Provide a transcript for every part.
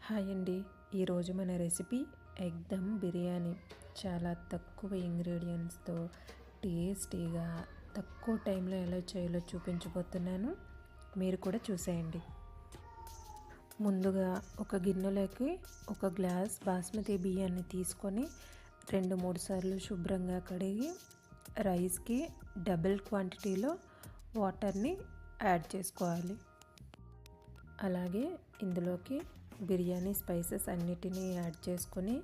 Hi అండి. ఈరోజు మన రెసిపీ ఎగ్ దమ్ బిర్యానీ. చాలా తక్కువ ఇంగ్రీడియంట్స్తో టేస్టీగా తక్కువ టైంలో ఎలా చేయాలో చూపించబోతున్నాను. మీరు కూడా చూసేయండి. ముందుగా ఒక గిన్నెలోకి ఒక గ్లాస్ బాస్మతి బియ్యాన్ని తీసుకొని 2-3 సార్లు శుభ్రంగా కడిగి రైస్కి డబుల్ క్వాంటిటీలో వాటర్ని యాడ్ చేసుకోవాలి. అలాగే ఇందులోకి బిర్యానీ స్పైసెస్ అన్నిటినీ యాడ్ చేసుకొని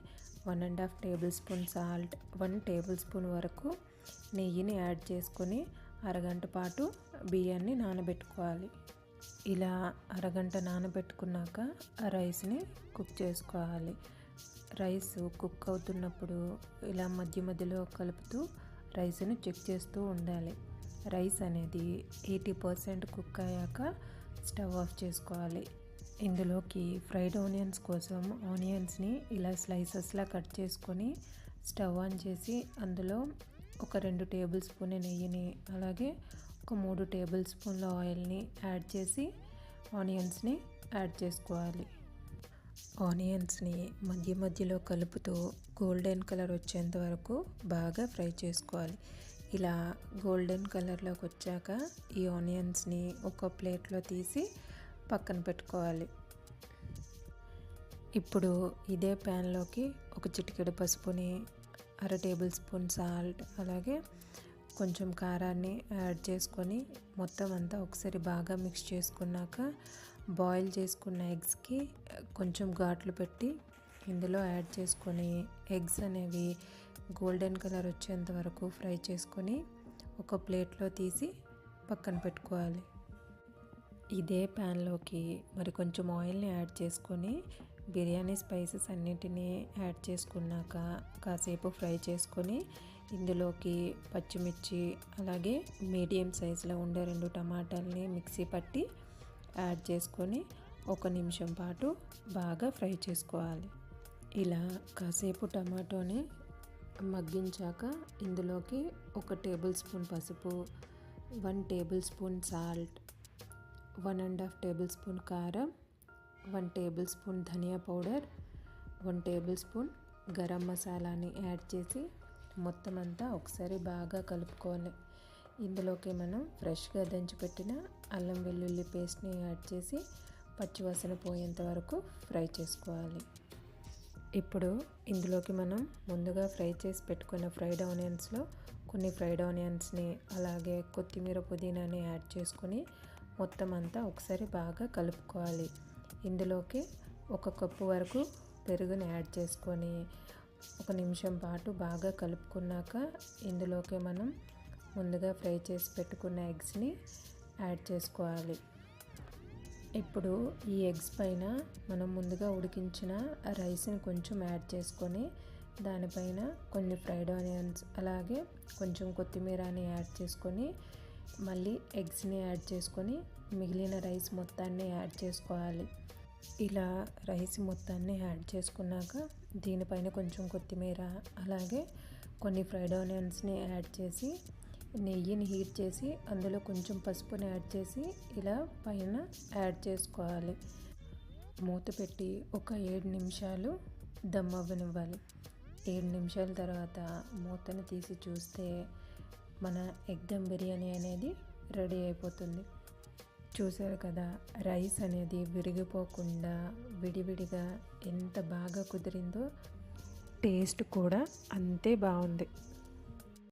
1.5 table spoon salt, 1 table spoon వరకు నెయ్యిని యాడ్ చేసుకొని అరగంట పాటు బియ్యాన్ని నానబెట్టుకోవాలి. ఇలా అరగంట నానబెట్టుకున్నాక ఆ రైస్ని కుక్ చేసుకోవాలి. రైస్ కుక్ అవుతున్నప్పుడు ఇలా మధ్య మధ్యలో కలుపుతూ రైస్ని చెక్ చేస్తూ ఉండాలి. రైస్ అనేది 80% కుక్ అయ్యాక స్టవ్ ఆఫ్ చేసుకోవాలి. ఇందులోకి ఫ్రైడ్ ఆనియన్స్ కోసం ఆనియన్స్ని ఇలా స్లైసెస్లా కట్ చేసుకొని స్టవ్ ఆన్ చేసి అందులో ఒక 2 టేబుల్ స్పూన్ నెయ్యిని అలాగే ఒక 3 టేబుల్ స్పూన్ల ఆయిల్ని యాడ్ చేసి ఆనియన్స్ని యాడ్ చేసుకోవాలి. ఆనియన్స్ని మధ్య మధ్యలో కలుపుతూ గోల్డెన్ కలర్ వచ్చేంత వరకు బాగా ఫ్రై చేసుకోవాలి. ఇలా గోల్డెన్ కలర్లోకి వచ్చాక ఈ ఆనియన్స్ని ఒక ప్లేట్లో తీసి పక్కన పెట్టుకోవాలి. ఇప్పుడు ఇదే ప్యాన్లోకి ఒక చిటికెడు పసుపుని, 1/2 టేబుల్ స్పూన్ సాల్ట్ అలాగే కొంచెం కారాన్ని యాడ్ చేసుకొని మొత్తం అంతా ఒకసారి బాగా మిక్స్ చేసుకున్నాక బాయిల్ చేసుకున్న ఎగ్స్కి కొంచెం ఘాట్లు పెట్టి ఇందులో యాడ్ చేసుకొని ఎగ్స్ అనేవి గోల్డెన్ కలర్ వచ్చేంత వరకు ఫ్రై చేసుకొని ఒక ప్లేట్లో తీసి పక్కన పెట్టుకోవాలి. ఇదే ప్యాన్లోకి మరి కొంచెం ఆయిల్ని యాడ్ చేసుకొని బిర్యానీ స్పైసెస్ అన్నిటినీ యాడ్ చేసుకున్నాక కాసేపు ఫ్రై చేసుకొని ఇందులోకి పచ్చిమిర్చి అలాగే మీడియం సైజులో ఉండే 2 టమాటాలని మిక్సీ పట్టి యాడ్ చేసుకొని 1 నిమిషం పాటు బాగా ఫ్రై చేసుకోవాలి. ఇలా కాసేపు టమాటోని మగ్గించాక ఇందులోకి 1 టేబుల్ స్పూన్ పసుపు, 1 table spoon salt, 1.5 table spoon కారం, 1 టేబుల్ స్పూన్ ధనియా పౌడర్, 1 టేబుల్ స్పూన్ గరం మసాలాని యాడ్ చేసి మొత్తం అంతా ఒకసారి బాగా కలుపుకోవాలి. ఇందులోకి మనం ఫ్రెష్గా దంచిపెట్టిన అల్లం వెల్లుల్లి పేస్ట్ని యాడ్ చేసి పచ్చివాసన పోయేంత వరకు ఫ్రై చేసుకోవాలి. ఇప్పుడు ఇందులోకి మనం ముందుగా ఫ్రై చేసి పెట్టుకున్న ఫ్రైడ్ ఆనియన్స్లో కొన్ని ఫ్రైడ్ ఆనియన్స్ని అలాగే కొత్తిమీర పుదీనాని యాడ్ చేసుకొని మొత్తం అంతా ఒకసారి బాగా కలుపుకోవాలి. ఇందులోకి 1 కప్పు వరకు పెరుగుని యాడ్ చేసుకొని 1 నిమిషం పాటు బాగా కలుపుకున్నాక ఇందులోకి మనం ముందుగా ఫ్రై చేసి పెట్టుకున్న ఎగ్స్ని యాడ్ చేసుకోవాలి. ఇప్పుడు ఈ ఎగ్స్ పైన మనం ముందుగా ఉడికించిన రైస్ని కొంచెం యాడ్ చేసుకొని దానిపైన కొన్ని ఫ్రైడ్ ఆనియన్స్ అలాగే కొంచెం కొత్తిమీరని యాడ్ చేసుకొని మళ్ళీ ఎగ్స్ని యాడ్ చేసుకొని మిగిలిన రైస్ మొత్తాన్ని యాడ్ చేసుకోవాలి. ఇలా రైస్ మొత్తాన్ని యాడ్ చేసుకున్నాక దీనిపైన కొంచెం కొత్తిమీర అలాగే కొన్ని ఫ్రైడ్ ఆనియన్స్ని యాడ్ చేసి నెయ్యిని హీట్ చేసి అందులో కొంచెం పసుపుని యాడ్ చేసి ఇలా పైన యాడ్ చేసుకోవాలి. మూత పెట్టి ఒక 7 నిమిషాలు దమ్ అవ్వనివ్వాలి. 7 నిమిషాల తర్వాత మూతను తీసి చూస్తే మన ఎగ్ దమ్ బిర్యానీ అనేది రెడీ అయిపోతుంది. చూసారు కదా, రైస్ అనేది విరిగిపోకుండా విడివిడిగా ఎంత బాగా కుదిరిందో, టేస్ట్ కూడా అంతే బాగుంది.